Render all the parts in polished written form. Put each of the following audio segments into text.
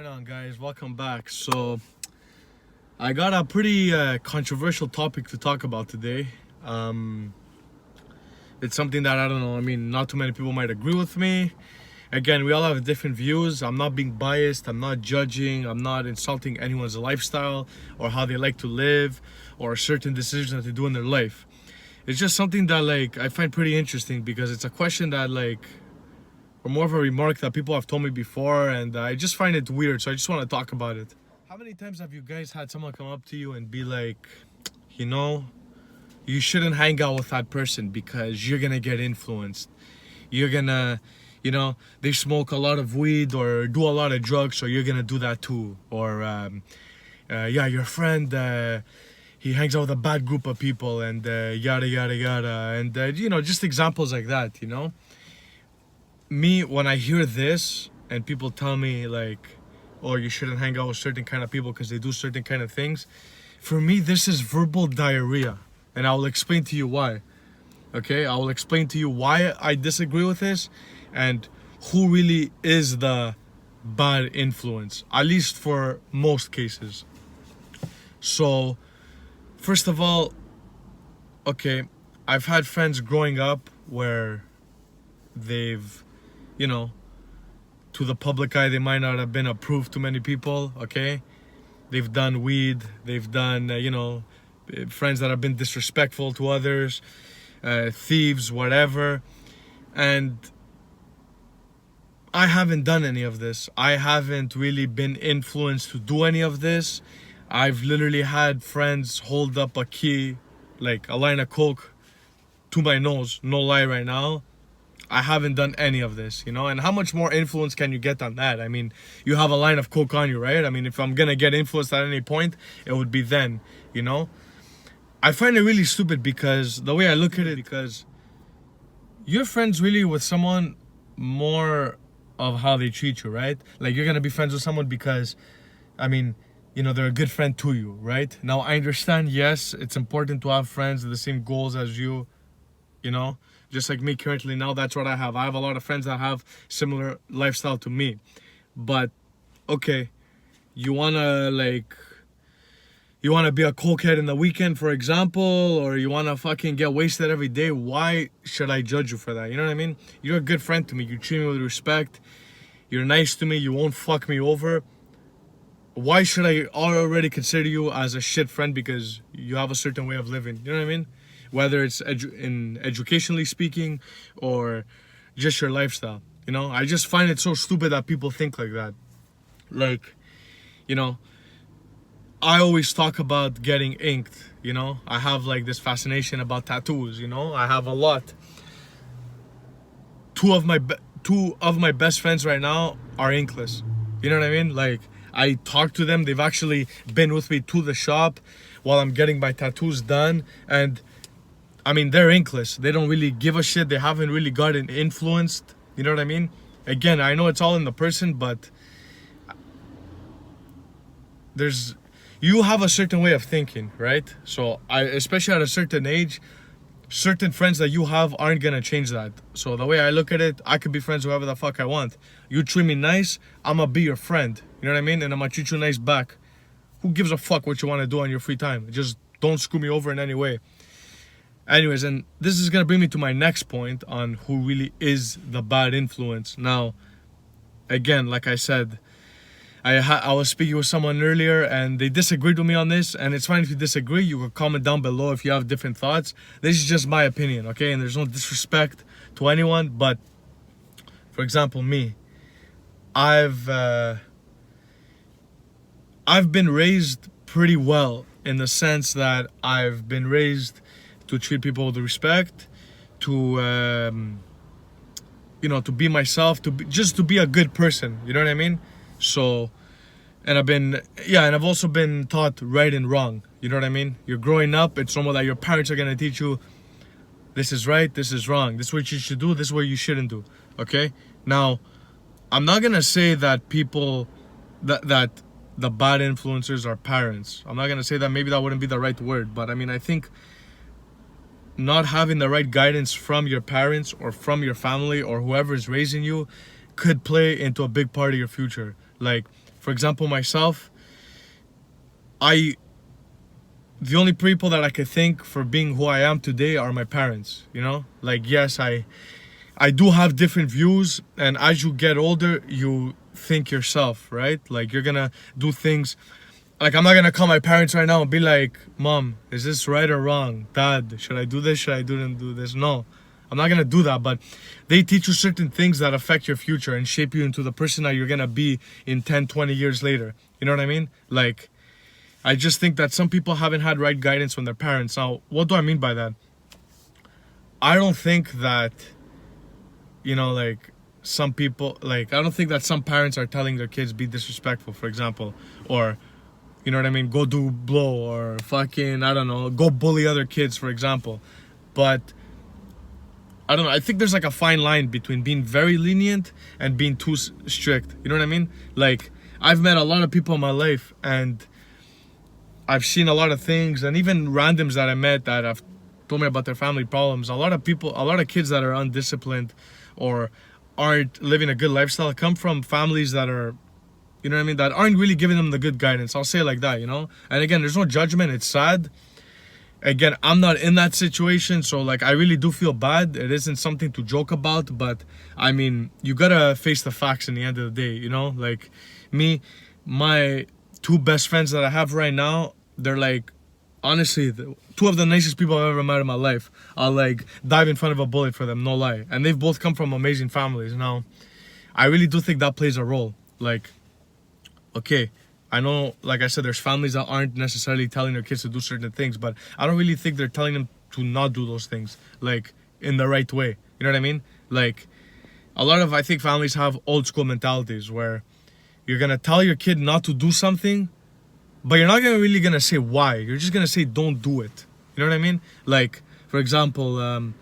going on, guys? Welcome back. So I got a pretty controversial topic to talk about today. It's something that I don't know, not too many people might agree with me. Again, we all have different views. I'm not being biased, I'm not judging, I'm not insulting anyone's lifestyle or how they like to live or certain decisions that they do in their life. It's just something that I find pretty interesting because it's a question that or more of a remark that people have told me before, and I just find it weird, so I just want to talk about it. How many times have you guys had someone come up to you and be like, you shouldn't hang out with that person because you're gonna get influenced. You're gonna, they smoke a lot of weed or do a lot of drugs, so you're gonna do that too. Or, your friend, he hangs out with a bad group of people and yada, yada, yada. And, just examples like that, Me, when I hear this and people tell me oh, you shouldn't hang out with certain kind of people because they do certain kind of things, for me this is verbal diarrhea, and I will explain to you why. Okay, I will explain to you why I disagree with this and who really is the bad influence, at least for most cases. So first of all, okay, I've had friends growing up where they've, to the public eye, they might not have been approved to many people, okay? They've done weed, they've done, friends that have been disrespectful to others, thieves, whatever. And I haven't done any of this. I haven't really been influenced to do any of this. I've literally had friends hold up a key, like a line of coke, to my nose, no lie right now. I haven't done any of this, and how much more influence can you get on that? You have a line of coke on you, right? If I'm gonna get influenced at any point, it would be then, I find it really stupid because the way I look at it, because you're friends really with someone more of how they treat you, right? You're gonna be friends with someone because, they're a good friend to you, right? Now, I understand, yes, it's important to have friends with the same goals as you, just like me currently now, that's what I have. I have a lot of friends that have similar lifestyle to me. But, okay, you wanna be a cokehead in the weekend, for example, or you wanna fucking get wasted every day, why should I judge you for that? You know what I mean? You're a good friend to me. You treat me with respect. You're nice to me. You won't fuck me over. Why should I already consider you as a shit friend because you have a certain way of living? You know what I mean? Whether it's educationally speaking or just your lifestyle, I just find it so stupid that people think like that. I always talk about getting inked, I have this fascination about tattoos, I have a lot. Two of my best friends right now are inkless. You know what I mean? I talk to them, they've actually been with me to the shop while I'm getting my tattoos done, and they're inkless. They don't really give a shit. They haven't really gotten influenced. You know what I mean? Again, I know it's all in the person, but you have a certain way of thinking, right? So especially at a certain age, certain friends that you have aren't gonna change that. So the way I look at it, I could be friends with whoever the fuck I want. You treat me nice, I'm gonna be your friend. You know what I mean? And I'm gonna treat you nice back. Who gives a fuck what you want to do on your free time? Just don't screw me over in any way. Anyways, and this is going to bring me to my next point on who really is the bad influence. Now, again, like I said, I was speaking with someone earlier and they disagreed with me on this, and it's fine if you disagree. You can comment down below if you have different thoughts. This is just my opinion, okay? And there's no disrespect to anyone, but for example, me, I've been raised pretty well in the sense that I've been raised to treat people with respect, to be myself, just to be a good person. You know what I mean? So, and I've also been taught right and wrong. You know what I mean? You're growing up. It's normal that your parents are gonna teach you this is right, this is wrong, this is what you should do, this is what you shouldn't do. Okay? Now, I'm not gonna say that people that the bad influencers are parents. I'm not gonna say that. Maybe that wouldn't be the right word, but I think not having the right guidance from your parents or from your family or whoever is raising you could play into a big part of your future. For example, myself, I the only people that I could thank for being who I am today are my parents, you know? Like, yes, I do have different views, and as you get older, you think yourself, right? Like, you're gonna do things. Like, I'm not gonna call my parents right now and be like, Mom, is this right or wrong? Dad, should I do this? Should I do this? No, I'm not gonna do that. But they teach you certain things that affect your future and shape you into the person that you're gonna be in 10, 20 years later. You know what I mean? Like, I just think that some people haven't had right guidance from their parents. Now, what do I mean by that? I don't think that, you know, like, some people, like, I don't think that some parents are telling their kids be disrespectful, for example, or, you know what I mean, go do blow, or fucking, I don't know, go bully other kids, for example. But I don't know, I think there's like a fine line between being very lenient and being too strict. You know what I mean? Like, I've met a lot of people in my life, and I've seen a lot of things, and even randoms that I met that have told me about their family problems. A lot of people, a lot of kids that are undisciplined or aren't living a good lifestyle come from families that are, you know what I mean, that aren't really giving them the good guidance. I'll say it like that, you know? And again, there's no judgment. It's sad. Again, I'm not in that situation, so like, I really do feel bad. It isn't something to joke about, but I mean, you gotta face the facts in the end of the day, you know? Like, me, my two best friends that I have right now, they're like, honestly, two of the nicest people I've ever met in my life. I'll like dive in front of a bullet for them, no lie. And they've both come from amazing families. Now, I really do think that plays a role. Like, okay, I know, like I said, there's families that aren't necessarily telling their kids to do certain things, but I don't really think they're telling them to not do those things, like, in the right way. You know what I mean? Like, a lot of, I think, families have old school mentalities where you're gonna tell your kid not to do something, but you're not really gonna say why. You're just gonna say, don't do it. You know what I mean? Like, for example,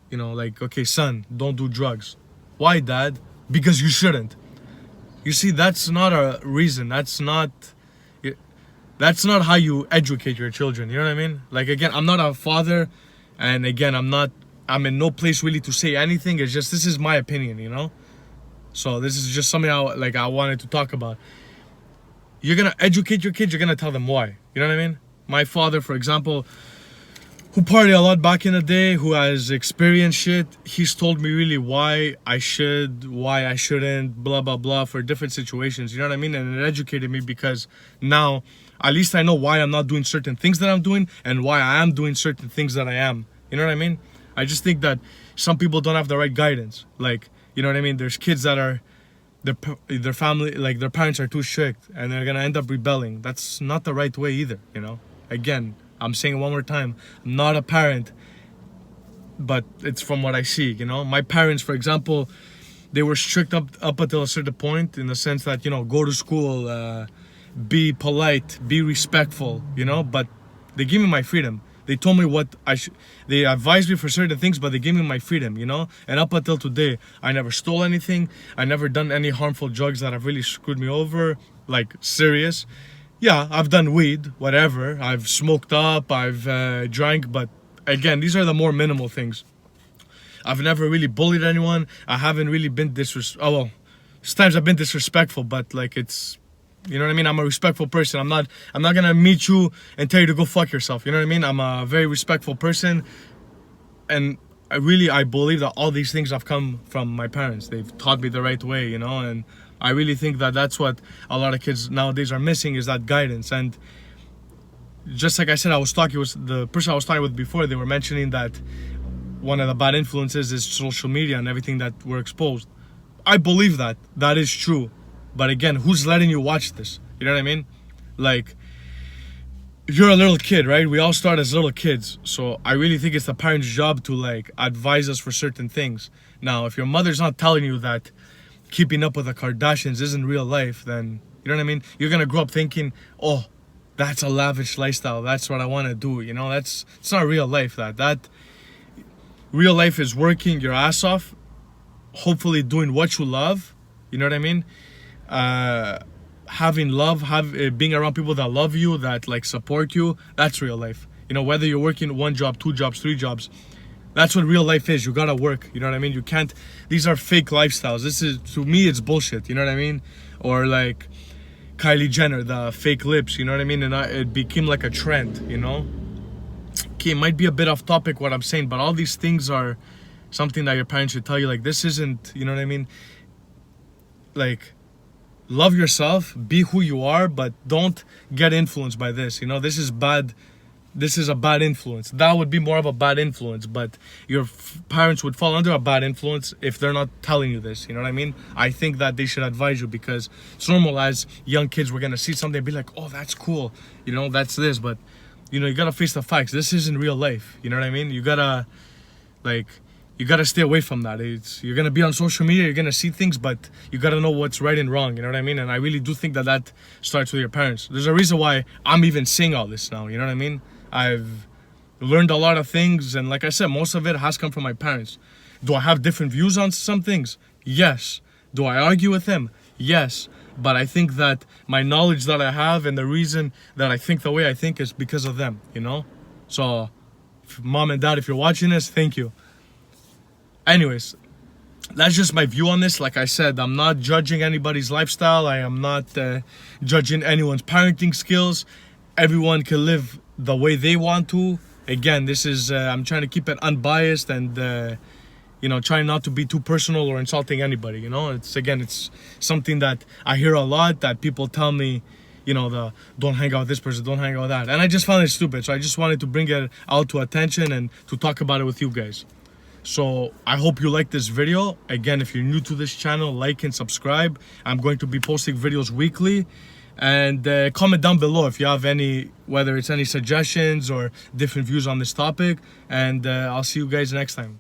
you know, like, okay, son, don't do drugs. Why, Dad? Because you shouldn't. You see, that's not a reason. That's not how you educate your children. You know what I mean? Like, again, I'm not a father, and again, I'm in no place really to say anything. It's just, this is my opinion, you know? So this is just something I wanted to talk about. You're gonna educate your kids, you're gonna tell them why. You know what I mean? My father, for example, who partied a lot back in the day, who has experienced shit, he's told me really why I should, why I shouldn't, blah, blah, blah, for different situations. You know what I mean? And it educated me, because now, at least I know why I'm not doing certain things that I'm doing and why I am doing certain things that I am. You know what I mean? I just think that some people don't have the right guidance. Like, you know what I mean? There's kids that are, their family, like, their parents are too strict, and they're gonna end up rebelling. That's not the right way either, you know? Again, I'm saying it one more time, I'm not a parent, but it's from what I see, you know? My parents, for example, they were strict up until a certain point, in the sense that, you know, go to school, be polite, be respectful, you know? But they gave me my freedom. They told me what I should, they advised me for certain things, but they gave me my freedom, you know? And up until today, I never stole anything. I never done any harmful drugs that have really screwed me over, like, serious. Yeah, I've done weed, whatever. I've smoked up, I've drank, but again, these are the more minimal things. I've never really bullied anyone. I haven't really been disrespectful. Oh, well, sometimes I've been disrespectful, but like, it's, you know what I mean? I'm a respectful person. I'm not gonna meet you and tell you to go fuck yourself. You know what I mean? I'm a very respectful person, and I believe that all these things have come from my parents. They've taught me the right way, you know, and I really think that that's what a lot of kids nowadays are missing, is that guidance. And just like I said, the person I was talking with before, they were mentioning that one of the bad influences is social media and everything that we're exposed. I believe that is true. But again, who's letting you watch this? You know what I mean? Like, you're a little kid, right? We all start as little kids. So I really think it's the parent's job to, like, advise us for certain things. Now, if your mother's not telling you that keeping up with the Kardashians isn't real life, then, you know what I mean? You're going to grow up thinking, oh, that's a lavish lifestyle. That's what I want to do. You know, it's not real life. That real life is working your ass off, hopefully doing what you love. You know what I mean? Having love, being around people that love you, that, like, support you. That's real life. You know, whether you're working one job, two jobs, three jobs, That's what real life is. You gotta work. You know what I mean? You can't. These are fake lifestyles. This is, to me, it's bullshit. You know what I mean? Or like Kylie Jenner, the fake lips. You know what I mean? And it became like a trend. You know? Okay, it might be a bit off topic what I'm saying, but all these things are something that your parents should tell you. Like, this isn't. You know what I mean? Like, love yourself, be who you are, but don't get influenced by this. You know, this is bad. This is a bad influence. That would be more of a bad influence, but your parents would fall under a bad influence if they're not telling you this. You know what I mean? I think that they should advise you, because it's normal as young kids, we're gonna see something and be like, oh, that's cool. You know, that's this. But, you know, you gotta face the facts. This isn't real life. You know what I mean? You gotta, like, you gotta stay away from that. You're gonna be on social media, you're gonna see things, but you gotta know what's right and wrong. You know what I mean? And I really do think that that starts with your parents. There's a reason why I'm even saying all this now. You know what I mean? I've learned a lot of things, and like I said, most of it has come from my parents. Do I have different views on some things? Yes. Do I argue with them? Yes. But I think that my knowledge that I have and the reason that I think the way I think is because of them, you know? So, mom and dad, if you're watching this, thank you. Anyways, that's just my view on this. Like I said, I'm not judging anybody's lifestyle. I am not judging anyone's parenting skills. Everyone can live the way they want to. Again, this is I'm trying to keep it unbiased and you know, trying not to be too personal or insulting anybody. You know, it's something that I hear a lot, that people tell me, you know, the don't hang out with this person, don't hang out with that, and I just found it stupid. So I just wanted to bring it out to attention and to talk about it with you guys. So I hope you like this video. Again, if you're new to this channel, like and subscribe. I'm going to be posting videos weekly. And comment down below if you have any, whether it's any suggestions or different views on this topic. And I'll see you guys next time.